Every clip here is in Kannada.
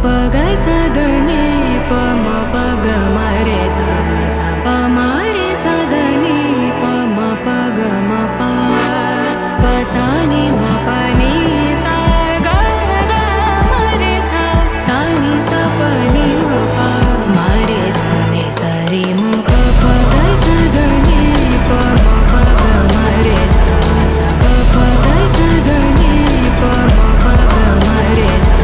प ग स ध नि प म प ग म रे सा सा प म रे सा ध नि प म प ग म प प सा नि म प नि सा ग ग म रे सा सा नि सा प नि म प म रे सा नि सा रे म प प ग स ध नि प म प ग म रे सा सा प प ग स ध नि प म प ग म रे सा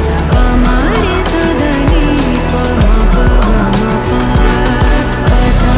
सा प म रे सा ध नि प म प ग म प प सा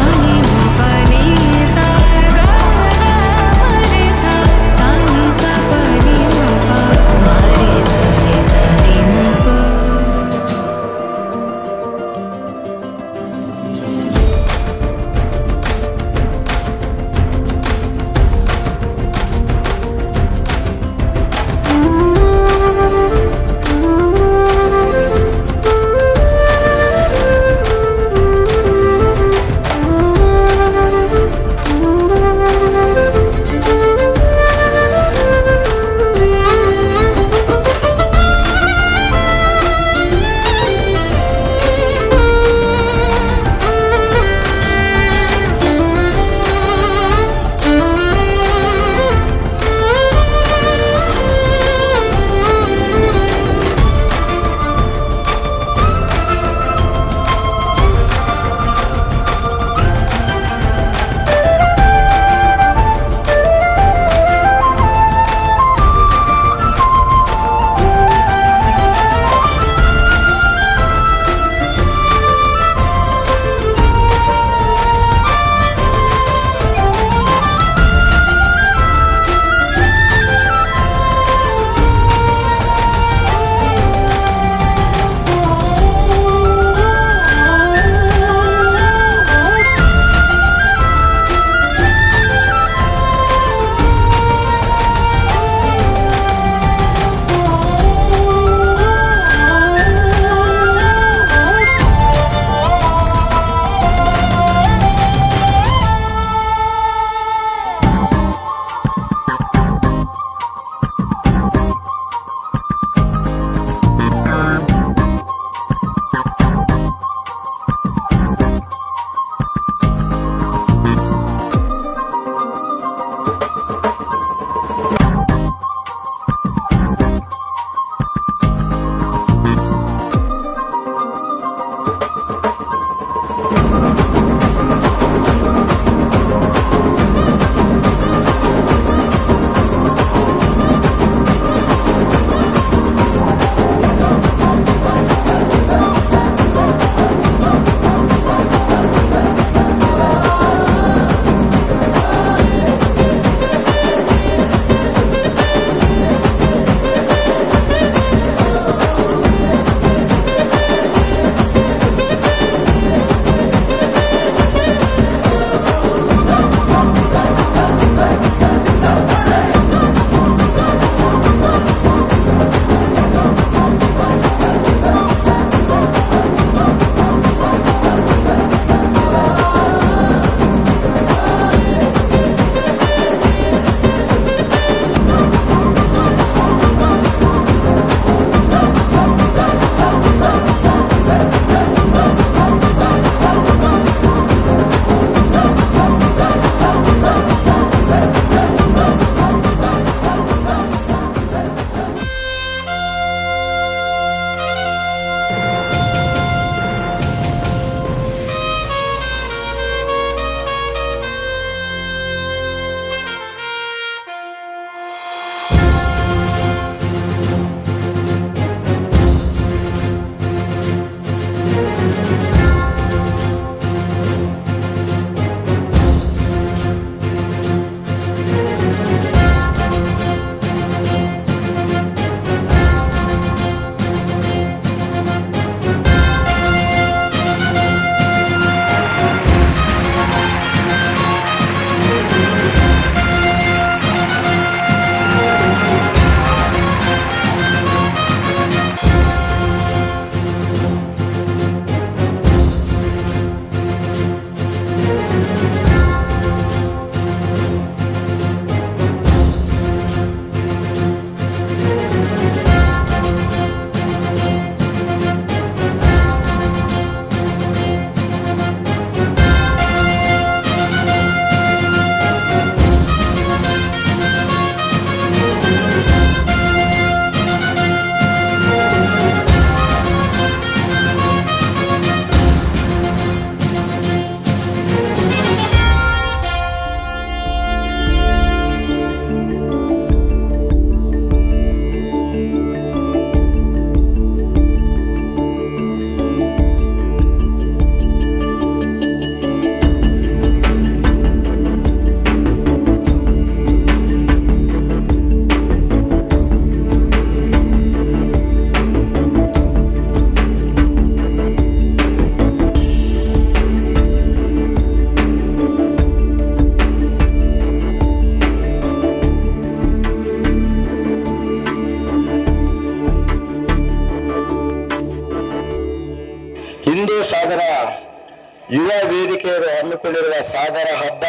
ಯುವ ವೇದಿಕೆಯರು ಹಮ್ಮಿಕೊಂಡಿರುವ ಸಾಗರ ಹಬ್ಬ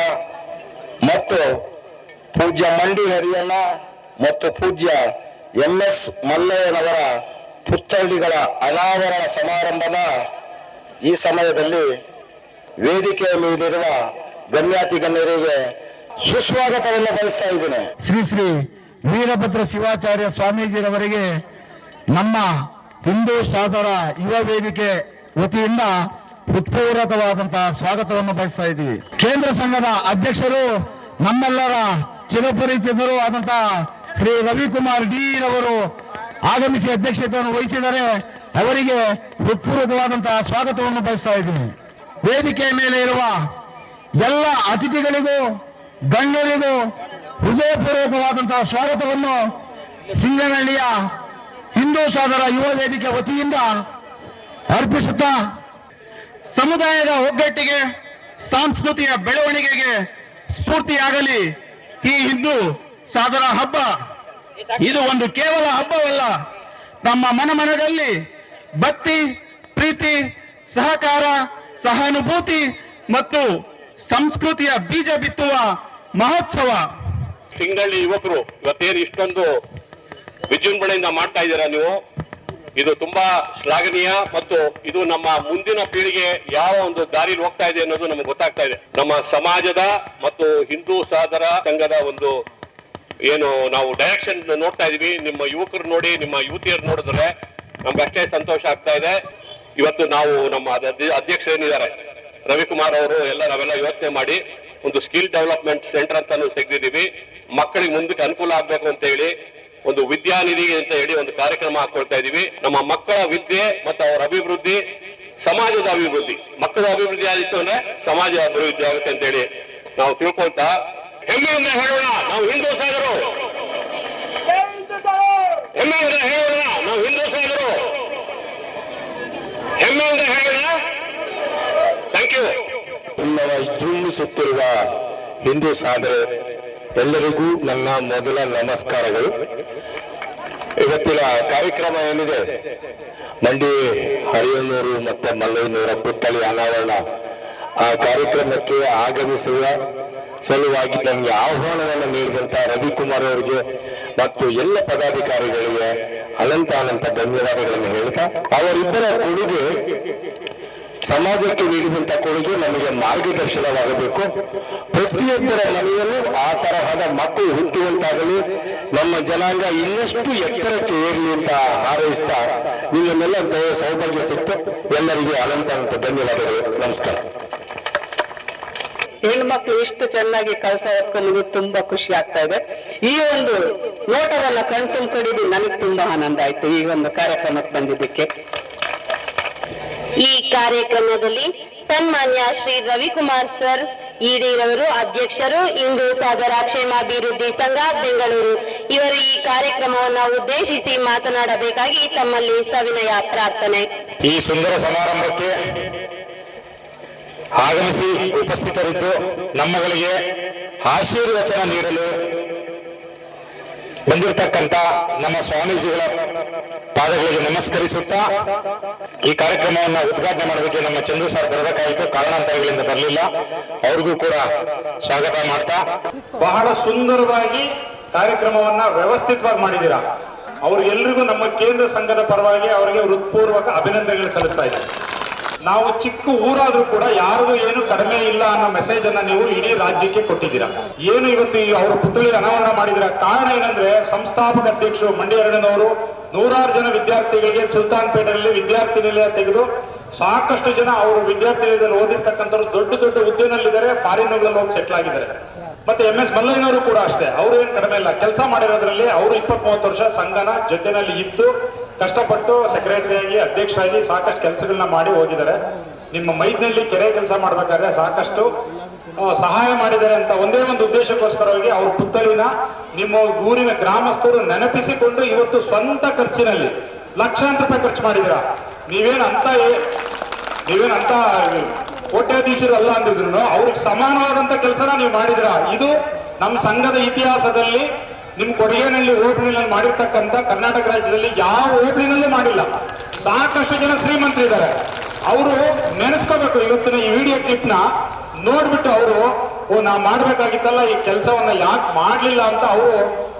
ಮತ್ತು ಪೂಜ್ಯ ಮಂಡಿ ಹರಿಯಣ್ಣ ಮತ್ತು ಪೂಜ್ಯ MS ಮಲ್ಲಯ್ಯನವರ ಪುತ್ಥಳಿಗಳ ಅನಾವರಣ ಸಮಾರಂಭದ ಈ ಸಮಯದಲ್ಲಿ ವೇದಿಕೆಯ ಮೇಲಿರುವ ಗಣ್ಯಾತಿ ಗಣ್ಯರಿಗೆ ಸುಸ್ವಾಗತವನ್ನು ಬಯಸ್ತಾ ಇದ್ದೇನೆ. ಶ್ರೀ ಶ್ರೀ ವೀರಭದ್ರ ಶಿವಾಚಾರ್ಯ ಸ್ವಾಮೀಜಿರವರಿಗೆ ನಮ್ಮ ಹಿಂದೂ ಸಾಗರ ಯುವ ವೇದಿಕೆ ವತಿಯಿಂದ ಹೃತ್ಪೂರ್ವಕವಾದಂತಹ ಸ್ವಾಗತವನ್ನು ಬಯಸ್ತಾ ಇದ್ದೀವಿ. ಕೇಂದ್ರ ಸಂಘದ ಅಧ್ಯಕ್ಷರು ನಮ್ಮೆಲ್ಲರ ಚಿರಪರಿಚಿತರು ಆದಂತಹ ಶ್ರೀ ರವಿಕುಮಾರ್ ಡಿ ರವರು ಆಗಮಿಸಿ ಅಧ್ಯಕ್ಷತೆಯನ್ನು ವಹಿಸಿದರೆ ಅವರಿಗೆ ಹೃತ್ಪೂರ್ವಕವಾದಂತಹ ಸ್ವಾಗತವನ್ನು ಬಯಸ್ತಾ ಇದ್ದೀನಿ. ವೇದಿಕೆಯ ಮೇಲೆ ಇರುವ ಎಲ್ಲ ಅತಿಥಿಗಳಿಗೂ ಗಣ್ಯರಿಗೂ ಹೃದಯಪೂರ್ವಕವಾದಂತಹ ಸ್ವಾಗತವನ್ನು ಸಿಂಗನಹಳ್ಳಿಯ ಹಿಂದೂ ಸಾಗರ ಯುವ ವೇದಿಕೆ ವತಿಯಿಂದ ಅರ್ಪಿಸುತ್ತಾ, ಸಮುದಾಯದ ಒಗ್ಗಟ್ಟಿಗೆ ಸಾಂಸ್ಕೃತಿಕ ಬೆಳವಣಿಗೆಗೆ ಸ್ಫೂರ್ತಿಯಾಗಲಿ ಈ ಹಿಂದೂ ಸಾಗರ ಹಬ್ಬ. ಇದು ಒಂದು ಕೇವಲ ಹಬ್ಬವಲ್ಲ, ನಮ್ಮ ಮನದಲ್ಲಿ ಭಕ್ತಿ, ಪ್ರೀತಿ, ಸಹಕಾರ, ಸಹಾನುಭೂತಿ ಮತ್ತು ಸಂಸ್ಕೃತಿಯ ಬೀಜ ಬಿತ್ತುವ ಮಹೋತ್ಸವ. ಸಿಂಗನಹಳ್ಳಿ ಯುವಕರು ಇವತ್ತೇನು ಇಷ್ಟೊಂದು ವಿಜೃಂಭಣೆಯಿಂದ ಮಾಡ್ತಾ ಇದ್ದೀರಾ ನೀವು, ಇದು ತುಂಬಾ ಶ್ಲಾಘನೀಯ ಮತ್ತು ಇದು ನಮ್ಮ ಮುಂದಿನ ಪೀಳಿಗೆ ಯಾವ ಒಂದು ದಾರಿಲಿ ಹೋಗ್ತಾ ಇದೆ ಅನ್ನೋದು ನಮಗೆ ಗೊತ್ತಾಗ್ತಾ ಇದೆ. ನಮ್ಮ ಸಮಾಜದ ಮತ್ತು ಹಿಂದೂ ಸಾಗರ ಸಂಘದ ಒಂದು ಏನು ನಾವು ಡೈರೆಕ್ಷನ್ ನೋಡ್ತಾ ಇದೀವಿ. ನಿಮ್ಮ ಯುವಕರು ನೋಡಿ, ನಿಮ್ಮ ಯುವತಿಯರು ನೋಡಿದ್ರೆ ನಮ್ಗೆ ಅಷ್ಟೇ ಸಂತೋಷ ಆಗ್ತಾ ಇದೆ. ಇವತ್ತು ನಾವು ನಮ್ಮ ಅಧ್ಯಕ್ಷರು ಏನಿದ್ದಾರೆ ರವಿಕುಮಾರ್ ಅವರು ನಾವೆಲ್ಲ ಯೋಚನೆ ಮಾಡಿ ಒಂದು ಸ್ಕಿಲ್ ಡೆವಲಪ್ಮೆಂಟ್ ಸೆಂಟರ್ ಅಂತ ತೆಗೆದಿದ್ದೀವಿ. ಮಕ್ಕಳಿಗೆ ಮುಂದಕ್ಕೆ ಅನುಕೂಲ ಆಗ್ಬೇಕು ಅಂತ ಹೇಳಿ ಒಂದು ವಿದ್ಯಾನಿಧಿ ಅಂತ ಹೇಳಿ ಒಂದು ಕಾರ್ಯಕ್ರಮ ಹಾಕೊಳ್ತಾ ಇದೀವಿ. ನಮ್ಮ ಮಕ್ಕಳ ವಿದ್ಯೆ ಮತ್ತು ಅವರ ಅಭಿವೃದ್ಧಿ, ಸಮಾಜದ ಅಭಿವೃದ್ಧಿ, ಮಕ್ಕಳ ಅಭಿವೃದ್ಧಿ ಆದಿತ್ತು ಅಂದ್ರೆ ಸಮಾಜ ಅಭಿವೃದ್ಧಿ ಆಗುತ್ತೆ ಅಂತ ಹೇಳಿ ನಾವು ತಿಳ್ಕೊಳ್ತಾ ಹೆಮ್ಮೆಯಿಂದ ಹೇಳೋಣ ನಾವು ಹಿಂದೂ ಸಾಗರು, ಹೆಮ್ಮೆಯಿಂದ ಹೇಳೋಣ ನಾವು ಹಿಂದೂ ಸಾಗರು, ಹೆಮ್ಮೆಯಿಂದ ಹೇಳೋಣ. Thank you. ವಿಜೃಂಭಿಸುತ್ತಿರುವ ಹಿಂದೂ ಸಾಗರ ಎಲ್ಲರಿಗೂ ನನ್ನ ಮೊದಲ ನಮಸ್ಕಾರಗಳು. ಇವತ್ತಿನ ಕಾರ್ಯಕ್ರಮ ಏನಿದೆ, ಮಂಡಿ ಹರಿಯಣ್ಣೂರು ಮತ್ತು ಮಲ್ಲಯ್ಯನವರ ಪುತ್ಥಳಿ ಅನಾವರಣ, ಆ ಕಾರ್ಯಕ್ರಮಕ್ಕೆ ಆಗಮಿಸುವ ಸಲುವಾಗಿ ನನಗೆ ಆಹ್ವಾನವನ್ನು ನೀಡಿದಂಥ ರವಿಕುಮಾರ್ ಅವರಿಗೆ ಮತ್ತು ಎಲ್ಲ ಪದಾಧಿಕಾರಿಗಳಿಗೆ ಅನಂತ ಧನ್ಯವಾದಗಳನ್ನು ಹೇಳ್ತಾ, ಅವರಿಬ್ಬರ ಕೊಡುಗೆ ಸಮಾಜಕ್ಕೆ ನೀಡಿದಂಥ ಕೊಡುಗೆ ನಮಗೆ ಮಾರ್ಗದರ್ಶನವಾಗಬೇಕು. ಪ್ರತಿಯೊಬ್ಬರ ಮನೆಯಲ್ಲೂ ಆ ತರಹದ ಮಕ್ಕಳು ಹುಟ್ಟುವಂತಾಗಲಿ, ನಮ್ಮ ಜನಾಂಗ ಇನ್ನಷ್ಟು ಎತ್ತರಕ್ಕೆ ಏರಲಿ ಅಂತ ಹಾರೈಸ್ತಾ ನಿಮ್ಮನ್ನೆಲ್ಲ ಸೌಭಾಗ್ಯ ಸಿಕ್ತು. ಎಲ್ಲರಿಗೆ ಅನಂತ ಧನ್ಯವಾದಗಳು. ನಮಸ್ಕಾರ. ಹೆಣ್ಮಕ್ಳು ಇಷ್ಟು ಚೆನ್ನಾಗಿ ಕಳಸ ಹೊತ್ಕೊಂಡು ತುಂಬಾ ಖುಷಿ ಆಗ್ತಾ ಇದೆ. ಈ ಒಂದು ನೋಟವನ್ನ ಕಣ್ತುಂಬಿಕೊಂಡಿದ್ದು ನನಗೆ ತುಂಬಾ ಆನಂದ ಆಯ್ತು ಈ ಒಂದು ಕಾರ್ಯಕ್ರಮಕ್ಕೆ ಬಂದಿದ್ದಕ್ಕೆ. ಈ ಕಾರ್ಯಕ್ರಮದಲ್ಲಿ ಸನ್ಮಾನ್ಯ ಶ್ರೀ ರವಿಕುಮಾರ್ ಸರ್ ಇಡಿರವರು, ಅಧ್ಯಕ್ಷರು, ಹಿಂದೂ ಸಾಗರ ಕ್ಷೇಮಾಭಿವೃದ್ಧಿ ಸಂಘ ಬೆಂಗಳೂರು, ಇವರು ಈ ಕಾರ್ಯಕ್ರಮವನ್ನು ಉದ್ದೇಶಿಸಿ ಮಾತನಾಡಬೇಕಾಗಿ ತಮ್ಮಲ್ಲಿ ಸವಿನಯ ಪ್ರಾರ್ಥನೆ. ಈ ಸುಂದರ ಸಮಾರಂಭಕ್ಕೆ ಆಗಮಿಸಿ ಉಪಸ್ಥಿತರಿದ್ದು ನಮ್ಮಗಳಿಗೆ ಆಶೀರ್ವಚನ ನೀಡಲು ಬಂದಿರತಕ್ಕಂತ ನಮ್ಮ ಸ್ವಾಮೀಜಿಗಳ ಪಾದಗಳಿಗೆ ನಮಸ್ಕರಿಸುತ್ತಾ ಈ ಕಾರ್ಯಕ್ರಮವನ್ನು ಉದ್ಘಾಟನೆ ಮಾಡೋದಕ್ಕೆ ನಮ್ಮ ಚಂದ್ರು ಸರ್ ಬರಬೇಕಾಯಿತು, ಕಾರಣಾಂತರಗಳಿಂದ ಬರಲಿಲ್ಲ. ಅವ್ರಿಗೂ ಕೂಡ ಸ್ವಾಗತ ಮಾಡ್ತಾ, ಬಹಳ ಸುಂದರವಾಗಿ ಕಾರ್ಯಕ್ರಮವನ್ನ ವ್ಯವಸ್ಥಿತವಾಗಿ ಮಾಡಿದ್ದೀರಾ. ಅವ್ರಿಗೆಲ್ಲರಿಗೂ ನಮ್ಮ ಕೇಂದ್ರ ಸಂಘದ ಪರವಾಗಿ ಅವರಿಗೆ ಹೃತ್ಪೂರ್ವಕ ಅಭಿನಂದನೆಗಳು ಸಲ್ಲಿಸ್ತಾ ಇದ್ದೀವಿ. ನಾವು ಚಿಕ್ಕ ಊರಾದ್ರೂ ಕೂಡ ಯಾರಿಗೂ ಏನು ಕಡಿಮೆ ಇಲ್ಲ ಅನ್ನೋ ಮೆಸೇಜ್ ಅನ್ನ ನೀವು ಇಡೀ ರಾಜ್ಯಕ್ಕೆ ಕೊಟ್ಟಿದ್ದೀರಾ. ಏನು ಇವತ್ತು ಅವರ ಪುತ್ಥಳಿ ಅನಾವರಣ ಮಾಡಿದಿರ, ಕಾರಣ ಏನಂದ್ರೆ ಸಂಸ್ಥಾಪಕ ಅಧ್ಯಕ್ಷರು ಮಂಡಿ ಹರಿಯಣ್ಣನವರು ನೂರಾರು ಜನ ವಿದ್ಯಾರ್ಥಿಗಳಿಗೆ ಸುಲ್ತಾನ್ಪೇಟೆಯಲ್ಲಿ ವಿದ್ಯಾರ್ಥಿ ನಿಲಯ ತೆಗೆದು ಸಾಕಷ್ಟು ಜನ ಅವರು ವಿದ್ಯಾರ್ಥಿ ನಿಲಯದಲ್ಲಿ ಓದಿರ್ತಕ್ಕಂಥವ್ರು ದೊಡ್ಡ ಹುದ್ದೆನಲ್ಲಿದ್ದಾರೆ, ಫಾರಿನ್ಗಳಲ್ಲಿ ಹೋಗಿ ಸೆಟ್ಲ್ ಆಗಿದ್ದಾರೆ. ಮತ್ತೆ MS ಮಲ್ಲಯ್ಯನವರು ಕೂಡ ಅಷ್ಟೇ, ಅವರು ಏನು ಕಡಿಮೆ ಇಲ್ಲ ಕೆಲಸ ಮಾಡಿರೋದ್ರಲ್ಲಿ. ಅವರು 20-30 ವರ್ಷ ಸಂಘನ ಜೊತೆನಲ್ಲಿ ಇದ್ದು ಕಷ್ಟಪಟ್ಟು ಸೆಕ್ರೆಟರಿಯಾಗಿ ಅಧ್ಯಕ್ಷರಾಗಿ ಸಾಕಷ್ಟು ಕೆಲಸಗಳನ್ನ ಮಾಡಿ ಹೋಗಿದ್ದಾರೆ. ನಿಮ್ಮ ಮೈದ್ನಲ್ಲಿ ಕೆರೆ ಕೆಲಸ ಮಾಡ್ಬೇಕಾದ್ರೆ ಸಾಕಷ್ಟು ಸಹಾಯ ಮಾಡಿದ್ದಾರೆ ಅಂತ ಒಂದೇ ಒಂದು ಉದ್ದೇಶಕ್ಕೋಸ್ಕರವಾಗಿ ಅವ್ರ ಪುತ್ಥಳಿನ ನಿಮ್ಮ ಊರಿನ ಗ್ರಾಮಸ್ಥರು ನೆನಪಿಸಿಕೊಂಡು ಇವತ್ತು ಸ್ವಂತ ಖರ್ಚಿನಲ್ಲಿ ಲಕ್ಷಾಂತರ ರೂಪಾಯಿ ಖರ್ಚು ಮಾಡಿದಿರ. ನೀವೇನಂತ ಕೋಟ್ಯಾಧೀಶರು ಅಲ್ಲ ಅಂದಿದ್ರು, ಅವ್ರಿಗೆ ಸಮಾನವಾದಂತ ಕೆಲಸನ ನೀವು ಮಾಡಿದಿರ. ಇದು ನಮ್ಮ ಸಂಘದ ಇತಿಹಾಸದಲ್ಲಿ ನಿಮ್ ಕೊಡಗೇನಹಳ್ಳಿ ಹೋಬಳಿನಲ್ಲಿ ಮಾಡಿರ್ತಕ್ಕಂಥ ಕರ್ನಾಟಕ ರಾಜ್ಯದಲ್ಲಿ ಯಾವ ಹೋಬಳಿನಲ್ಲೂ ಮಾಡಿಲ್ಲ. ಸಾಕಷ್ಟು ಜನ ಶ್ರೀಮಂತರಿದ್ದಾರೆ, ಅವರು ನೆನೆಸ್ಕೋಬೇಕು. ಇವತ್ತಿನ ಈ ವಿಡಿಯೋ ಕ್ಲಿಪ್ನ ನೋಡ್ಬಿಟ್ಟು ಅವರು ನಾವು ಮಾಡ್ಬೇಕಾಗಿತ್ತಲ್ಲ ಈ ಕೆಲಸವನ್ನ ಯಾಕೆ ಮಾಡ್ಲಿಲ್ಲ ಅಂತ ಅವರು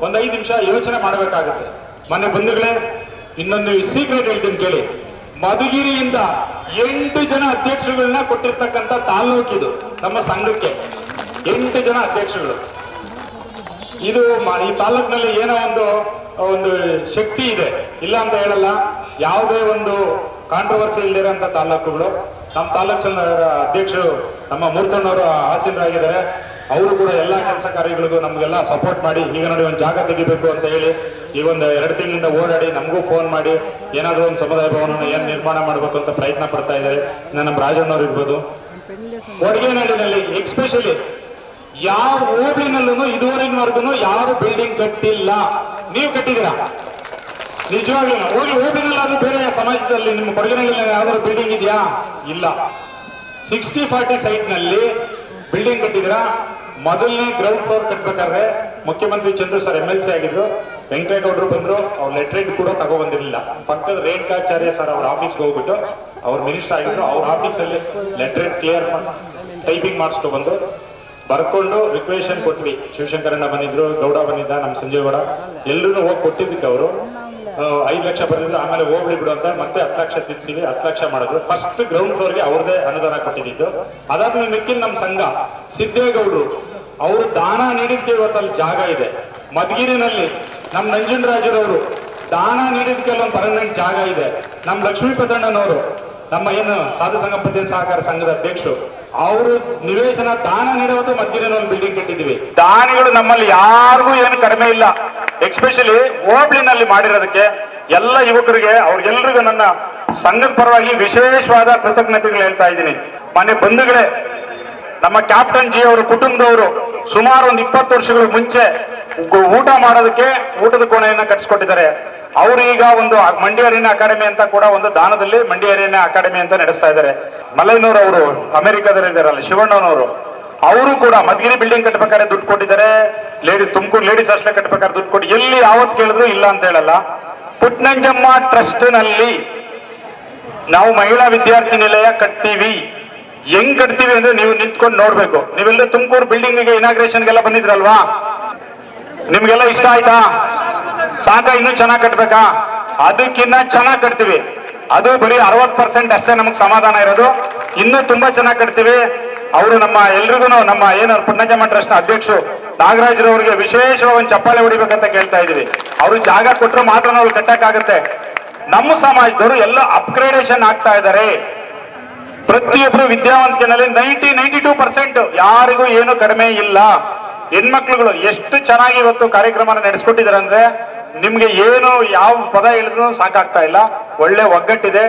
ಒಂದು 5 ನಿಮಿಷ ಯೋಚನೆ ಮಾಡಬೇಕಾಗುತ್ತೆ. ಮನೆ ಬಂಧುಗಳೇ, ಇನ್ನೊಂದು ಸೀಕ್ರೆಟ್ ಹೇಳ್ತೀನಿ ಕೇಳಿ. ಮಧುಗಿರಿಯಿಂದ 8 ಜನ ಅಧ್ಯಕ್ಷಗಳನ್ನ ಕೊಟ್ಟಿರ್ತಕ್ಕಂಥ ತಾಲ್ಲೂಕಿದು ನಮ್ಮ ಸಂಘಕ್ಕೆ. 8 ಜನ ಅಧ್ಯಕ್ಷಗಳು. ಇದು ಈ ತಾಲ್ಲೂಕಿನಲ್ಲಿ ಏನೋ ಒಂದು ಶಕ್ತಿ ಇದೆ, ಇಲ್ಲ ಅಂತ ಹೇಳಲ್ಲ. ಯಾವುದೇ ಒಂದು ಕಾಂಟ್ರವರ್ಸಿ ಇಲ್ಲದಿರೋಂಥ ತಾಲ್ಲೂಕುಗಳು. ನಮ್ಮ ತಾಲ್ಲೂಕು ಅಧ್ಯಕ್ಷರು ನಮ್ಮ ಮೂರ್ತಣ್ಣವರು ಆಸೀನರಾಗಿದ್ದಾರೆ. ಅವರು ಕೂಡ ಎಲ್ಲ ಕೆಲಸ ಕಾರ್ಯಗಳಿಗೂ ನಮಗೆಲ್ಲ ಸಪೋರ್ಟ್ ಮಾಡಿ, ಈಗ ನೋಡಿ ಒಂದು ಜಾಗ ತೆಗಿಬೇಕು ಅಂತ ಹೇಳಿ ಈ ಒಂದು 2 ತಿಂಗಳಿಂದ ಓಡಾಡಿ ನಮಗೂ ಫೋನ್ ಮಾಡಿ ಏನಾದರೂ ಒಂದು ಸಮುದಾಯ ಭವನವನ್ನು ಏನು ನಿರ್ಮಾಣ ಮಾಡಬೇಕು ಅಂತ ಪ್ರಯತ್ನ ಪಡ್ತಾ ಇದ್ದಾರೆ. ನಮ್ಮ ರಾಜಣ್ಣವ್ರು ಇರ್ಬೋದು. ಕೊಡಗೇನಹಳ್ಳಿನಲ್ಲಿ ಎಕ್ಸ್ಪೆಷಲಿ ಯಾವ ಓಬಿನಲ್ಲೂ ಇದುವರೆಗೂ ಯಾರು ಬಿಲ್ಡಿಂಗ್ ಕಟ್ಟಿಲ್ಲ. ನೀವು ಕಟ್ಟಿದ್ದೀರಾ? ನಿಜವಾಗ್ಲೂ ಹೋಗಿ ಓಬಿನಲ್ಲಾದ್ರೂ ಬೇರೆ ಸಮಾಜದಲ್ಲಿ ನಿಮ್ಮ ಕೊಡಗೇನಹಳ್ಳಿನಲ್ಲಿ ಯಾವ್ದಾದ್ರು ಬಿಲ್ಡಿಂಗ್ ಇದೆಯಾ? ಇಲ್ಲ. 60-40 ಸೈಟ್ನಲ್ಲಿ ಬಿಲ್ಡಿಂಗ್ ಕಟ್ಟಿದ್ದೀರಾ? ಮೊದಲನೇ ಗ್ರೌಂಡ್ ಫ್ಲೋರ್ ಕಟ್ಬೇಕಾದ್ರೆ ಮುಖ್ಯಮಂತ್ರಿ ಚಂದ್ರು ಸರ್ MLC ಆಗಿದ್ರು. ವೆಂಕಟೇಗೌಡರು ಬಂದ್ರು, ಅವ್ರು ಲೆಟ್ರೇಟ್ ಕೂಡ ತಗೊಬಂದಿರಲಿಲ್ಲ. ಪಕ್ಕದ ರೇಣುಕಾಚಾರ್ಯ ಸರ್ ಅವ್ರ ಆಫೀಸ್ಗೆ ಹೋಗ್ಬಿಟ್ಟು, ಅವ್ರು ಮಿನಿಸ್ಟರ್ ಆಗಿದ್ರು, ಅವ್ರ ಆಫೀಸಲ್ಲಿ ಲೆಟ್ರೇಟ್ ಕ್ಲಿಯರ್ ಟೈಪಿಂಗ್ ಮಾಡಿಸ್ಕೊಬಂದು ಬರ್ಕೊಂಡು ರಿಕ್ವೆಷನ್ ಕೊಟ್ವಿ. ಶಿವಶಂಕರಣ್ಣ ಬಂದಿದ್ರು, ಗೌಡ ಬಂದಿದ್ದ, ನಮ್ಮ ಸಂಜಯ್ ಗೌಡ, ಎಲ್ಲರೂ ಹೋಗಿ ಕೊಟ್ಟಿದ್ದಕ್ಕೆ ಅವರು 5 ಲಕ್ಷ ಬರೆದಿದ್ರು. ಆಮೇಲೆ ಹೋಗ್ಲಿ ಬಿಡು ಅಂತ ಮತ್ತೆ 10 ಲಕ್ಷ ತಿರ್ಸಿವಿ, 10 ಲಕ್ಷ ಮಾಡಿದ್ರು. ಫಸ್ಟ್ ಗ್ರೌಂಡ್ ಫ್ಲೋರ್ಗೆ ಅವ್ರದೇ ಅನುದಾನ ಕೊಟ್ಟಿದ್ದು. ಅದಾದ್ಮೇಲೆ ಮಿಕ್ಕಿನ ನಮ್ಮ ಸಂಘ ಸಿದ್ದೇಗೌಡರು ಅವರು ದಾನ ನೀಡಿದ್ಕೆ ಇವತ್ತಲ್ಲಿ ಜಾಗ ಇದೆ. ಮಧುಗಿರಿನಲ್ಲಿ ನಮ್ಮ ನಂಜುಂಡರಾಜರವರು ದಾನ ನೀಡಿದ್ಕೆ ಒಂದು ಪರ್ಮನೆಂಟ್ ಜಾಗ ಇದೆ. ನಮ್ಮ ಲಕ್ಷ್ಮೀಪತಣ್ಣನವರು ನಮ್ಮ ಏನು ಸಾಧು ಸಂಗಪತಿ ಸಹಕಾರ ಸಂಘದ ಅಧ್ಯಕ್ಷರು, ಅವರು ನಿವೇಶನ ದಾನ ನೀಡುವತ್ತು ಮಧುಗಿರಿನಲ್ಲಿ ಬಿಲ್ಡಿಂಗ್ ಕಟ್ಟಿದ್ದೀವಿ. ದಾನಿಗಳು ನಮ್ಮಲ್ಲಿ ಯಾರಿಗೂ ಏನು ಕಡಿಮೆ ಇಲ್ಲ. ಎಕ್ಸ್ಪೆಷಲಿ ಹೋಬಳಿನಲ್ಲಿ ಮಾಡಿರೋದಕ್ಕೆ ಎಲ್ಲ ಯುವಕರಿಗೆ ಅವ್ರಿಗೆಲ್ಲರಿಗೂ ನನ್ನ ಸಂಘದ ಪರವಾಗಿ ವಿಶೇಷವಾದ ಕೃತಜ್ಞತೆಗಳು ಹೇಳ್ತಾ ಇದ್ದೀನಿ. ಮನೆ ಬಂಧುಗಳೇ, ನಮ್ಮ ಕ್ಯಾಪ್ಟನ್ ಜಿ ಅವರ ಕುಟುಂಬದವರು ಸುಮಾರು ಒಂದು 20 ವರ್ಷಗಳ ಮುಂಚೆ ಊಟ ಮಾಡೋದಕ್ಕೆ ಊಟದ ಕೋಣೆಯನ್ನ ಕಟ್ಟಿಸ್ಕೊಟ್ಟಿದ್ದಾರೆ. ಅವರು ಈಗ ಒಂದು ಮಂಡ್ಯ ಅರಣ್ಯ ಅಕಾಡೆಮಿ ಅಂತ ಕೂಡ ಒಂದು ದಾನದಲ್ಲಿ ಮಂಡ್ಯ ಅರಣ್ಯ ಅಕಾಡೆಮಿ ಅಂತ ನಡೆಸ್ತಾ ಇದ್ದಾರೆ. ಮಲೈನವರು ಅವರು ಅಮೆರಿಕದಲ್ಲಿ ಇದ್ದಾರಲ್ಲ, ಶಿವಣ್ಣನವರು, ಅವರು ಕೂಡ ಮಧುಗಿರಿ ಬಿಲ್ಡಿಂಗ್ ಕಟ್ಟಬೇಕಾದ್ರೆ ದುಡ್ಡು ಕೊಟ್ಟಿದ್ದಾರೆ. ತುಮಕೂರು ಲೇಡೀಸ್ ಹಾಸ್ಟೆಲ್ ಕಟ್ಟಬೇಕಾದ್ರೆ ದುಡ್ಡು ಕೊಟ್ಟು ಎಲ್ಲಿ ಯಾವತ್ತು ಕೇಳಿದ್ರು ಇಲ್ಲ ಅಂತ ಹೇಳಲ್ಲ. ಪುಟ್ನಂಜಮ್ಮ ಟ್ರಸ್ಟ್ ನಲ್ಲಿ ನಾವು ಮಹಿಳಾ ವಿದ್ಯಾರ್ಥಿ ನಿಲಯ ಕಟ್ತೀವಿ. ಹೆಂಗ್ ಕಟ್ತೀವಿ ಅಂದ್ರೆ ನೀವು ನಿಂತ್ಕೊಂಡು ನೋಡ್ಬೇಕು. ನೀವೆಲ್ಲ ತುಮಕೂರು ಬಿಲ್ಡಿಂಗ್ ಇನಾಗ್ರೇಷನ್ಗೆಲ್ಲ ಬಂದಿದ್ರಲ್ವಾ? ನಿಮ್ಗೆಲ್ಲ ಇಷ್ಟ ಆಯ್ತಾ? ಸಾಕ ಇನ್ನೂ ಚೆನ್ನಾಗಿ ಕಟ್ಬೇಕಾ? ಅದಕ್ಕಿನ್ನ ಚೆನ್ನಾಗಿ ಕಟ್ತೀವಿ. ಅದು ಬರೀ 60% ಅಷ್ಟೇ ನಮಗ್ ಸಮಾಧಾನ ಇರೋದು. ಇನ್ನೂ ತುಂಬಾ ಚೆನ್ನಾಗಿ ಕಟ್ತೀವಿ. ಅವರು ನಮ್ಮ ಎಲ್ರಿಗೂ ನಮ್ಮ ಏನು ಪುಟ್ನಂಜಮ್ಮ ಟ್ರಸ್ಟ್ ನ ಅಧ್ಯಕ್ಷರು ನಾಗರಾಜ್ರವರಿಗೆ ವಿಶೇಷವಾಗಿ ಒಂದು ಚಪ್ಪಾಳೆ ಹೊಡಿಬೇಕಂತ ಕೇಳ್ತಾ ಇದೀವಿ. ಅವರು ಜಾಗ ಕೊಟ್ಟರು ಮಾತ್ರ ನಾವು ಕಟ್ಟಕ್ಕಾಗತ್ತೆ. ನಮ್ಮ ಸಮಾಜದವರು ಎಲ್ಲ ಅಪ್ಗ್ರೇಡೇಷನ್ ಆಗ್ತಾ ಇದ್ದಾರೆ. ಪ್ರತಿಯೊಬ್ಬರು ವಿದ್ಯಾವಂತಿಕೆನಲ್ಲಿ 92% ಯಾರಿಗೂ ಏನು ಕಡಿಮೆ ಇಲ್ಲ. ಹೆಣ್ಮಕ್ಳುಗಳು ಎಷ್ಟು ಚೆನ್ನಾಗಿ ಇವತ್ತು ಕಾರ್ಯಕ್ರಮ ನಡೆಸ್ಕೊಟ್ಟಿದ್ದಾರೆ ಅಂದ್ರೆ ನಿಮ್ಗೆ ಏನು ಯಾವ ಪದ ಹೇಳಿದ್ರು ಸಾಕಾಗ್ತಾ ಇಲ್ಲ. ಒಳ್ಳೆ ಒಗ್ಗಟ್ಟಿದೆ.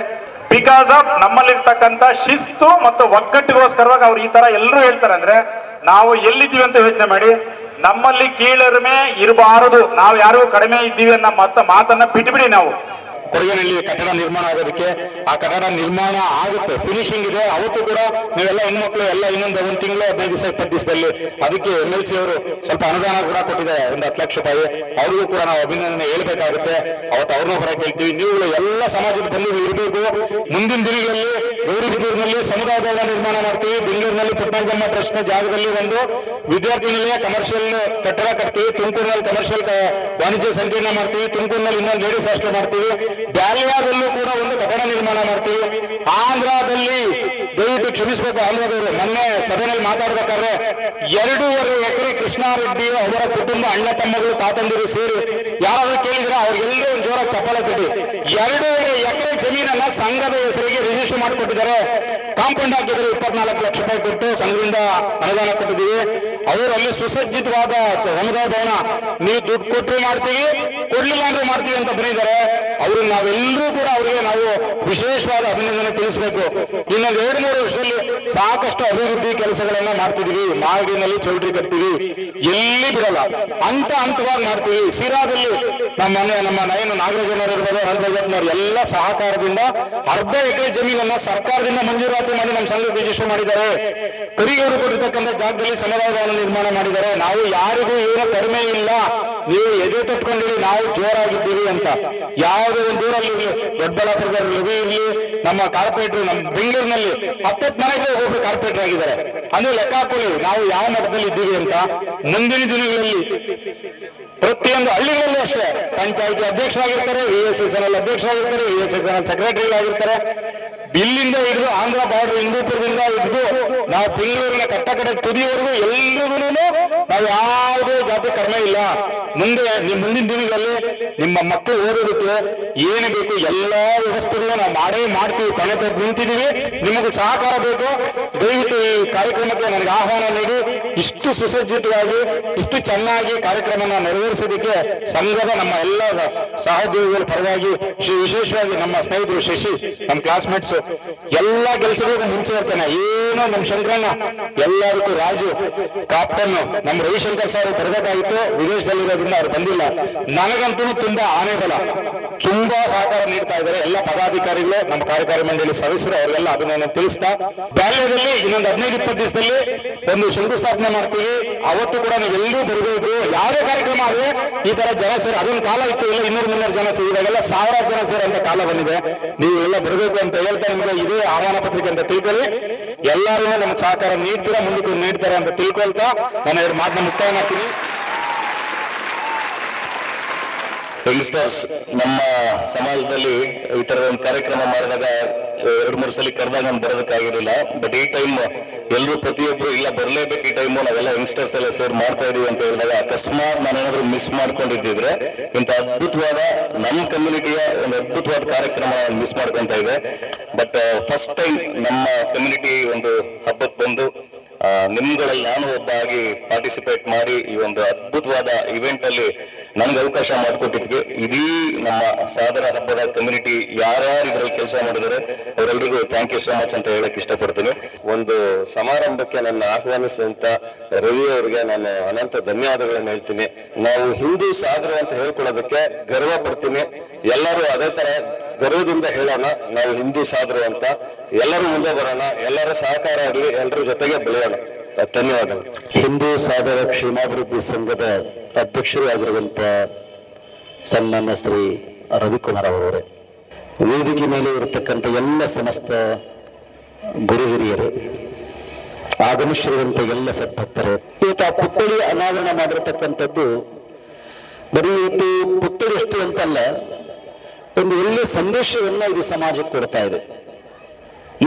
ಬಿಕಾಸ್ ಆಫ್ ನಮ್ಮಲ್ಲಿರ್ತಕ್ಕಂಥ ಶಿಸ್ತು ಮತ್ತು ಒಗ್ಗಟ್ಟಿಗೋಸ್ಕರವಾಗಿ ಅವ್ರು ಈ ತರ ಎಲ್ಲರೂ ಹೇಳ್ತಾರೆ. ಅಂದ್ರೆ ನಾವು ಎಲ್ಲಿದ್ದೀವಿ ಅಂತ ಯೋಚನೆ ಮಾಡಿ. ನಮ್ಮಲ್ಲಿ ಕೀಳರಿಮೆ ಇರಬಾರದು, ನಾವು ಯಾರಿಗೂ ಕಡಿಮೆ ಇದ್ದೀವಿ ಅನ್ನೋ ಮಾತನ್ನ ಬಿಟ್ಬಿಡಿ. ನಾವು ಕೊಡಗಿನಲ್ಲಿ ಕಟ್ಟಡ ನಿರ್ಮಾಣ ಆಗೋದಕ್ಕೆ ಆ ಕಟ್ಟಡ ನಿರ್ಮಾಣ ಆಗುತ್ತೆ, ಫಿನಿಶಿಂಗ್ ಇದೆ. ಅವತ್ತು ಕೂಡ ನೀವೆಲ್ಲ ಹೆಣ್ಮಕ್ಳು ಎಲ್ಲ ಇನ್ನೊಂದು 1 ತಿಂಗಳು 15 ದಿವಸ 20 ದಿವಸದಲ್ಲಿ ಅದಕ್ಕೆ MLC ಅವರು ಸ್ವಲ್ಪ ಅನುದಾನ ಕೂಡ ಕೊಟ್ಟಿದ್ದಾರೆ, ಒಂದು 10 ಲಕ್ಷ ರೂಪಾಯಿ. ಅವ್ರಿಗೂ ಕೂಡ ನಾವು ಅಭಿನಂದನೆ ಹೇಳ್ಬೇಕಾಗುತ್ತೆ. ಅವತ್ತು ಅವ್ರನ್ನೂ ಬರ ಕೇಳ್ತೀವಿ. ನೀವುಗಳು ಎಲ್ಲ ಸಮಾಜದ ಬಂಧುಗಳು ಇರಬೇಕು. ಮುಂದಿನ ದಿನಗಳಲ್ಲಿ ಗೌರಿಬಿದೂರಿನಲ್ಲಿ ಸಮುದಾಯ ಭವನ ನಿರ್ಮಾಣ ಮಾಡ್ತೀವಿ. ಬೆಂಗಳೂರಿನಲ್ಲಿ ಪುಟ್ನಂಜಮ್ಮ ಟ್ರಸ್ಟ್ ನ ಜಾಗದಲ್ಲಿ ಒಂದು ವಿದ್ಯಾರ್ಥಿ ನಿಲಯ ಕಮರ್ಷಿಯಲ್ ಕಟ್ಟಡ ಕಟ್ತೀವಿ. ತುಮಕೂರಿನಲ್ಲಿ ಕಮರ್ಷಿಯಲ್ ವಾಣಿಜ್ಯ ಸಂಕೀರ್ಣ ಮಾಡ್ತೀವಿ. ತುಮಕೂರಿನಲ್ಲಿ ಇನ್ನೊಂದು ಲೇಡೀಸ್ ಹಾಸ್ಟೆಲ್ ಮಾಡ್ತೀವಿ. ಬ್ಯಾಲಿಯಾದಲ್ಲೂ ಕೂಡ ಒಂದು ಕಟ್ಟಡ ನಿರ್ಮಾಣ ಮಾಡ್ತೀವಿ. ಆಂಧ್ರದಲ್ಲಿ ದಯವಿಟ್ಟು ಕ್ಷಮಿಸಬೇಕು, ಆಂಧ್ರದವರು ಮೊನ್ನೆ ಸಭೆಯಲ್ಲಿ ಮಾತಾಡ್ಬೇಕಾದ್ರೆ 2.5 ಎಕರೆ ಕೃಷ್ಣಾರೆಡ್ಡಿ ಅವರ ಕುಟುಂಬ ಅಣ್ಣ ತಮ್ಮಗಳು ತಾತಂದಿರು ಸೇರಿ ಯಾರಾದ್ರೂ ಕೇಳಿದ್ರೆ ಅವ್ರಿಗೆಲ್ಲರೂ ಒಂದು ಜೋರ ಚಪ್ಪಲ ತಟ್ಟಿ 2.5 ಎಕರೆ ಜಮೀನನ್ನ ಸಂಘದ ಹೆಸರಿಗೆ ರಿಜಿಸ್ಟರ್ ಮಾಡಿಕೊಟ್ಟಿದ್ದಾರೆ. ಕಾಂಪೌಂಡ್ ಹಾಕಿದ್ರೆ 24 ಲಕ್ಷ ರೂಪಾಯಿ ಕೊಟ್ಟು ಸಂಘದಿಂದ ಅನುದಾನ ಕೊಟ್ಟಿದ್ದೀವಿ. ಅವರು ಅಲ್ಲಿ ಸುಸಜ್ಜಿತವಾದ ಸಮುದಾಯ ಭವನ ನೀವು ದುಡ್ಡು ಕೊಟ್ಟರು ಮಾಡ್ತೀವಿ, ಕೊಡ್ಲಿಲ್ಲ ಅಂದ್ರೆ ಮಾಡ್ತೀವಿ ಅಂತ ಬಂದಿದ್ದಾರೆ. ಅವರು ನಾವೆಲ್ಲರೂ ಕೂಡ ಅವರಿಗೆ ನಾವು ವಿಶೇಷವಾದ ಅಭಿನಂದನೆ ತಿಳಿಸಬೇಕು. ಇನ್ನೊಂದು 2-3 ವರ್ಷದಲ್ಲಿ ಸಾಕಷ್ಟು ಅಭಿವೃದ್ಧಿ ಕೆಲಸಗಳನ್ನ ಮಾಡ್ತಿದೀವಿ. ಮಾಗಡಿನಲ್ಲಿ ಚೌಲ್ಟ್ರಿ ಕಟ್ತೀವಿ, ಎಲ್ಲಿ ಬಿಡಲ್ಲ, ಹಂತವಾಗಿ ಮಾಡ್ತೀವಿ. ಸಿರಾದಲ್ಲಿ ನಮ್ಮ ನಯನ ನಾಗರಾಜನವರು ಇರ್ಬೋದು, ಅನಂತರಾಜನವರು ಎಲ್ಲ ಸಹಕಾರದಿಂದ 1/2 ಎಕರೆ ಜಮೀನನ್ನ ಸರ್ಕಾರದಿಂದ ಮಂಜೂರಾತಿ ಮಾಡಿ ನಮ್ಮ ಸಂಘಕ್ಕೆ ರಿಜಿಸ್ಟರ್ ಮಾಡಿದ್ದಾರೆ. ಕರಿಗೌರು ಕೊಟ್ಟಿರ್ತಕ್ಕಂಥ ಜಾಗದಲ್ಲಿ ಸಮುದಾಯ ಭವನ ನಿರ್ಮಾಣ ಮಾಡಿದ್ದಾರೆ. ನಾವು ಯಾರಿಗೂ ಏನೋ ಕಡಿಮೆ ಇಲ್ಲ, ನೀವು ಎದೆ ತಟ್ಕೊಂಡಿರಿ, ನಾವು ಜೋರಾಗಿದ್ದೀವಿ ಅಂತ. ಯಾವುದೇ ಒಂದು ಊರಲ್ಲಿ ಇರಲಿ, ದೊಡ್ಡಬಳ್ಳಾಪುರದಲ್ಲಿ ರವಿ ಇರಲಿ, ನಮ್ಮ ಕಾರ್ಪೊರೇಟರ್ ನಮ್ಮ ಬೆಂಗಳೂರಿನಲ್ಲಿ 10 ಮನೆಗೆ ಒಬ್ಬೊಬ್ರು ಕಾರ್ಪೊರೇಟರ್ ಆಗಿದ್ದಾರೆ. ಅಂದ್ರೆ ಲೆಕ್ಕ ಹಾಕೊಳ್ಳಿ ನಾವು ಯಾವ ಮಟ್ಟದಲ್ಲಿ ಇದ್ದೀವಿ ಅಂತ. ಮುಂದಿನ ದಿನಗಳಲ್ಲಿ ಪ್ರತಿಯೊಂದು ಹಳ್ಳಿಗಳಲ್ಲೂ ಅಷ್ಟೇ ಪಂಚಾಯಿತಿ ಅಧ್ಯಕ್ಷರಾಗಿರ್ತಾರೆ, VSSNL ಅಧ್ಯಕ್ಷರಾಗಿರ್ತಾರೆ, VSSNL ಸೆಕ್ರೆಟರಿಗಳಾಗಿರ್ತಾರೆ. ಇಲ್ಲಿಂದ ಹಿಡಿದು ಆಂಧ್ರ ಬಾರ್ಡರ್ ಹಿಂದೂಪುರದಿಂದ ಹಿಡಿದು ನಾವು ಬೆಂಗಳೂರಿನ ಕಟ್ಟಕಡೆ ತುದಿಯವರೆಗೂ ಎಲ್ರಿಗೂ ನಾವು ಯಾವುದೇ ಜಾತಿ ಕಡಿಮೆ ಇಲ್ಲ. ಮುಂದಿನ ದಿನಗಳಲ್ಲಿ ನಿಮ್ಮ ಮಕ್ಕಳು ಓದೋದಕ್ಕೆ ಏನು ಬೇಕು ಎಲ್ಲಾ ವ್ಯವಸ್ಥೆಗಳನ್ನ ನಾವು ಮಾಡ್ತೀವಿ. ಕೊನೆ ತನಕ ನಿಂತಿದ್ದೀವಿ. ನಿಮಗೂ ಸಹಕಾರ ಬೇಕು. ದಯವಿಟ್ಟು ಈ ಕಾರ್ಯಕ್ರಮಕ್ಕೆ ನನಗೆ ಆಹ್ವಾನ ನೀಡಿ ಇಷ್ಟು ಸುಸಜ್ಜಿತವಾಗಿ ಇಷ್ಟು ಚೆನ್ನಾಗಿ ಕಾರ್ಯಕ್ರಮನ ನೆರವೇರಿಸೋದಕ್ಕೆ ಸಂಘದ ನಮ್ಮ ಎಲ್ಲ ಸಹೋದ್ಯೋಗಿಗಳ ಪರವಾಗಿ ವಿಶೇಷವಾಗಿ ನಮ್ಮ ಸ್ನೇಹಿತರು ಶಶಿ, ನಮ್ಮ ಕ್ಲಾಸ್ಮೇಟ್ಸ್ ಎಲ್ಲ ಕೆಲಸಗಳಿಗೂ ಮುಂಚೆ ಇರ್ತಾನೆ. ಏನೋ ನಮ್ಮ ಶಂಕರಣ್ಣ, ಎಲ್ಲದಕ್ಕೂ ರಾಜು, ಕಾಪ್ಟನ್, ನಮ್ಮ ರವಿಶಂಕರ್ ಸರ್ ಬರಬೇಕಾಗಿತ್ತು, ವಿದೇಶದಲ್ಲಿರೋದ್ರಿಂದ ಅವ್ರು ಬಂದಿಲ್ಲ. ನನಗಂತೂ ತುಂಬಾ ಆನೆ ಬಲ, ತುಂಬಾ ಸಹಕಾರ ನೀಡ್ತಾ ಇದ್ದಾರೆ ಎಲ್ಲ ಪದಾಧಿಕಾರಿಗಳು, ನಮ್ಮ ಕಾರ್ಯಕಾರಿ ಮಂಡಳಿ ಸದಸ್ಯರು, ಅವರೆಲ್ಲ ಅಭಿನಂದನೆ ತಿಳಿಸ್ತಾ, ಬಾಲ್ಯದಲ್ಲಿ ಇನ್ನೊಂದು 15-20 ದಿವಸದಲ್ಲಿ ಒಂದು ಶಂಕುಸ್ಥಾಪನೆ ಮಾಡ್ತೀವಿ. ಅವತ್ತು ಕೂಡ ನೀವೆಲ್ಲರೂ ಬರಬೇಕು. ಯಾವುದೇ ಕಾರ್ಯಕ್ರಮ ಆದ್ರೆ ಈ ತರ ಜನ ಸೇರಿ, ಅದೊಂದು ಕಾಲ ಇತ್ತು, ಇಲ್ಲ 200-300 ಜನ ಸೇರಿ, ಇವಾಗೆಲ್ಲ 1000 ಜನ ಸೇರಂತ ಕಾಲ ಬಂದಿದೆ. ನೀವು ಎಲ್ಲ ಬರಬೇಕು ಅಂತ ಹೇಳ್ತಾ ನಿಮ್ಗೆ ಇದೇ ಆಹ್ವಾನ ಪತ್ರಿಕೆ ಅಂತ ತಿಳ್ಕೊಳ್ಳಿ. ಎಲ್ಲರೂ ನಮ್ಗೆ ಸಹಕಾರ ನೀಡ್ತೀರಾ, ಮುಂದಕ್ಕೆ ನೀಡ್ತಾರೆ ಅಂತ ತಿಳ್ಕೊಳ್ತಾ ನಾನು 2 ಮಾತನ್ನ ಮುಕ್ತಾಯ ಮಾಡ್ತೀನಿ. ಯಂಗ್ಸ್ಟರ್ಸ್ ನಮ್ಮ ಸಮಾಜದಲ್ಲಿ ಈ ತರದ ಒಂದು ಕಾರ್ಯಕ್ರಮ ಮಾಡಿದಾಗ 2-3 ಸಲ ಕರೆದಾಗ ನಾನು ಬರೋದಕ್ಕಾಗಿರಲಿಲ್ಲ. ಬಟ್ ಈ ಟೈಮ್ ಎಲ್ಲರೂ ಪ್ರತಿಯೊಬ್ರು ಇಲ್ಲ ಬರಲೇಬೇಕು, ಈ ಟೈಮು ನಾವೆಲ್ಲ ಯಂಗ್ಸ್ಟರ್ಸ್ ಎಲ್ಲ ಸೇರಿ ಮಾಡ್ತಾ ಇದೀವಿ ಅಂತ ಹೇಳಿದಾಗ ಅಕಸ್ಮಾತ್ ನಾನೇನಾದ್ರೂ ಮಿಸ್ ಮಾಡ್ಕೊಂಡಿದ್ದಿದ್ರೆ ಇಂಥ ಅದ್ಭುತವಾದ ನಮ್ಮ ಕಮ್ಯುನಿಟಿಯ ಒಂದು ಅದ್ಭುತವಾದ ಕಾರ್ಯಕ್ರಮ ಮಿಸ್ ಮಾಡ್ಕೊಂತ ಇದೆ. ಬಟ್ ಫಸ್ಟ್ ಟೈಮ್ ನಮ್ಮ ಕಮ್ಯುನಿಟಿ ಒಂದು ಹಬ್ಬಕ್ಕೆ ಬಂದು ನಿಮ್ಗಳಲ್ಲಿ ನಾನು ಒಬ್ಬ ಆಗಿ ಪಾರ್ಟಿಸಿಪೇಟ್ ಮಾಡಿ ಈ ಒಂದು ಅದ್ಭುತವಾದ ಇವೆಂಟ್ ಅಲ್ಲಿ ನನಗೆ ಅವಕಾಶ ಮಾಡಿಕೊಟ್ಟಿದ್ವಿ. ಇಡೀ ನಮ್ಮ ಸಾದರ ಹಬ್ಬದ ಕಮ್ಯುನಿಟಿ ಯಾರ್ಯಾರು ಇದರಲ್ಲಿ ಕೆಲಸ ಮಾಡಿದ್ದಾರೆ ಅವರೆಲ್ಲರಿಗೂ ಥ್ಯಾಂಕ್ ಯು ಸೋ ಮಚ್ ಅಂತ ಹೇಳಕ್ ಇಷ್ಟಪಡ್ತೀನಿ. ಒಂದು ಸಮಾರಂಭಕ್ಕೆ ನನ್ನ ಆಹ್ವಾನಿಸಿದಂತ ರವಿ ಅವರಿಗೆ ನಾನು ಅನಂತ ಧನ್ಯವಾದಗಳನ್ನು ಹೇಳ್ತೀನಿ. ನಾವು ಹಿಂದೂ ಸಾದರು ಅಂತ ಹೇಳ್ಕೊಳ್ಳೋದಕ್ಕೆ ಗರ್ವ ಪಡ್ತೀನಿ. ಎಲ್ಲರೂ ಅದೇ ತರ ಗರ್ವದಿಂದ ಹೇಳೋಣ, ನಾವು ಹಿಂದೂ ಸಾದರು ಅಂತ. ಎಲ್ಲರೂ ಮುಂದೆ ಬರೋಣ, ಎಲ್ಲರ ಸಹಕಾರ ಆಗಲಿ, ಎಲ್ಲರ ಜೊತೆಗೆ ಬೆಳೆಯೋಣ. ಧನ್ಯವಾದಗಳು. ಹಿಂದೂ ಸಾದರ ಕ್ಷೇಮಾಭಿವೃದ್ಧಿ ಸಂಘದ ಅಧ್ಯಕ್ಷರು ಆಗಿರುವಂತ ಸನ್ಮಾನ್ಯ ಶ್ರೀ ರವಿಕುಮಾರ್ ಅವರೇ, ವೇದಿಕೆ ಮೇಲೆ ಇರತಕ್ಕಂಥ ಎಲ್ಲ ಸಮಸ್ತ ಗುರು ಹಿರಿಯರು, ಆಗಮಿಸಿರುವಂತ ಎಲ್ಲ ಸದ್ಭಕ್ತರೇ, ಇವತ್ತು ಆ ಪುತ್ಥಳಿ ಅನಾವರಣ ಮಾಡಿರತಕ್ಕಂಥದ್ದು ಬರೀ ಇವತ್ತು ಪುತ್ಥಳಿ ಅಷ್ಟೇ ಅಂತಲ್ಲ, ಒಂದು ಒಳ್ಳೆಯ ಸಂದೇಶವನ್ನ ಇದು ಸಮಾಜಕ್ಕೆ ಕೊಡ್ತಾ ಇದೆ.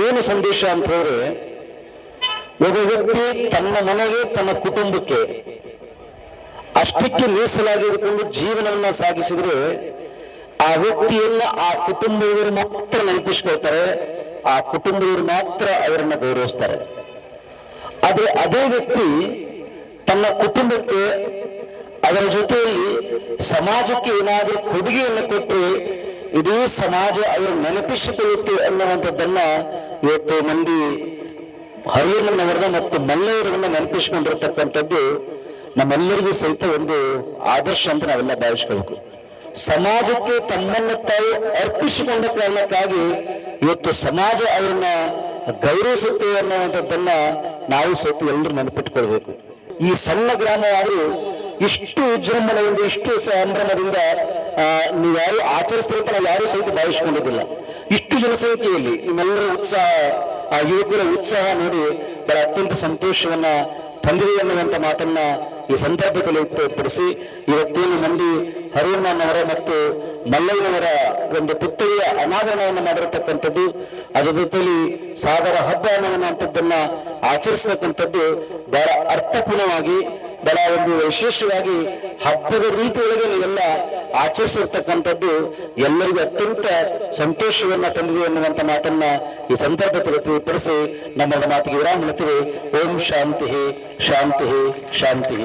ಏನು ಸಂದೇಶ ಅಂತ ಹೇಳಿದ್ರೆ, ಒಬ್ಬ ವ್ಯಕ್ತಿ ತನ್ನ ಮನೆಗೆ ತನ್ನ ಕುಟುಂಬಕ್ಕೆ ಅಷ್ಟಕ್ಕೆ ಮೀಸಲಾಗಿದ್ದುಕೊಂಡು ಜೀವನವನ್ನ ಸಾಗಿಸಿದ್ರೆ ಆ ವ್ಯಕ್ತಿಯನ್ನ ಆ ಕುಟುಂಬದವರು ಮಾತ್ರ ನೆನಪಿಸ್ಕೊಳ್ತಾರೆ, ಆ ಕುಟುಂಬದವರು ಮಾತ್ರ ಅವರನ್ನ ಗೌರವಿಸ್ತಾರೆ. ಆದ್ರೆ ಅದೇ ವ್ಯಕ್ತಿ ತನ್ನ ಕುಟುಂಬಕ್ಕೆ ಅದರ ಜೊತೆಯಲ್ಲಿ ಸಮಾಜಕ್ಕೆ ಏನಾದರೂ ಕೊಡುಗೆಯನ್ನು ಕೊಟ್ಟರೆ ಇಡೀ ಸಮಾಜ ಅವರು ನೆನಪಿಸಿಕೊಳ್ಳುತ್ತೆ ಅನ್ನುವಂಥದ್ದನ್ನ ಇವತ್ತು ಮಂದಿ ಹರಿಯಣ್ಣನವರನ್ನ ಮತ್ತು ಮಲ್ಲೆಯವರನ್ನ ನೆನಪಿಸಿಕೊಂಡಿರ್ತಕ್ಕಂಥದ್ದು ನಮ್ಮೆಲ್ಲರಿಗೂ ಸಹಿತ ಒಂದು ಆದರ್ಶ ಅಂತ ನಾವೆಲ್ಲ ಭಾವಿಸ್ಕೊಳ್ಬೇಕು. ಸಮಾಜಕ್ಕೆ ತಮ್ಮನ್ನು ತಾವು ಅರ್ಪಿಸಿಕೊಂಡ ಕಾರಣಕ್ಕಾಗಿ ಇವತ್ತು ಸಮಾಜ ಅವರನ್ನ ಗೌರವಿಸುತ್ತೆ ಅನ್ನುವಂಥದ್ದನ್ನ ನಾವು ಸಹಿತ ಎಲ್ಲರೂ ನೆನಪಿಟ್ಕೊಳ್ಬೇಕು. ಈ ಸಣ್ಣ ಗ್ರಾಮವಾದರೂ ಇಷ್ಟು ವಿಜೃಂಭಣೆಯಿಂದ ಇಷ್ಟು ಸಂಭ್ರಮದಿಂದ ನೀವ್ಯಾರು ಆಚರಿಸ್ತಾರೆ ಅಂತ ನಾವು ಯಾರೂ ಸಹಿತ ಭಾವಿಸ್ಕೊಂಡಿದ್ದಿಲ್ಲ. ಇಷ್ಟು ಜನಸಂಖ್ಯೆಯಲ್ಲಿ ನಿಮ್ಮೆಲ್ಲರ ಉತ್ಸಾಹ, ಆ ಯುವಕರ ಉತ್ಸಾಹ ನೋಡಿ ಬಹಳ ಅತ್ಯಂತ ಸಂತೋಷವನ್ನ ತಂದಿದೆ ಅನ್ನುವಂಥ ಮಾತನ್ನ ಈ ಸಂದರ್ಭದಲ್ಲಿ ಪಡಿಸಿ, ಇವತ್ತೇನು ಮಂಡಿ ಹರಿಯಣ್ಣನವರ ಮತ್ತು ಮಲ್ಲಯ್ಯನವರ ಒಂದು ಪುತ್ಥಳಿಯ ಅನಾವರಣವನ್ನು ಮಾಡಿರತಕ್ಕಂಥದ್ದು, ಅದರ ಜೊತೆಯಲ್ಲಿ ಸಾದರ ಹಬ್ಬ ಅನ್ನುವಂಥದ್ದನ್ನ ಆಚರಿಸತಕ್ಕಂಥದ್ದು ಬಹಳ ಅರ್ಥಪೂರ್ಣವಾಗಿ, ಬಹಳ ಒಂದು ವಿಶೇಷವಾಗಿ ಹಬ್ಬದ ರೀತಿಯೊಳಗೆ ನೀವೆಲ್ಲ ಆಚರಿಸಿರ್ತಕ್ಕಂಥದ್ದು ಎಲ್ಲರಿಗೂ ಅತ್ಯಂತ ಸಂತೋಷವನ್ನ ತಂದಿದೆ ಎನ್ನುವಂತ ಮಾತನ್ನ ಈ ಸಂದರ್ಭದಲ್ಲಿ ತಿಳಿಪಡಿಸಿ ನಮ್ಮ ಮಾತಿಗೆ ವಿರಾಮ ನೀಡುತ್ತೇವೆ. ಓಂ ಶಾಂತಿ ಶಾಂತಿ ಶಾಂತಿ.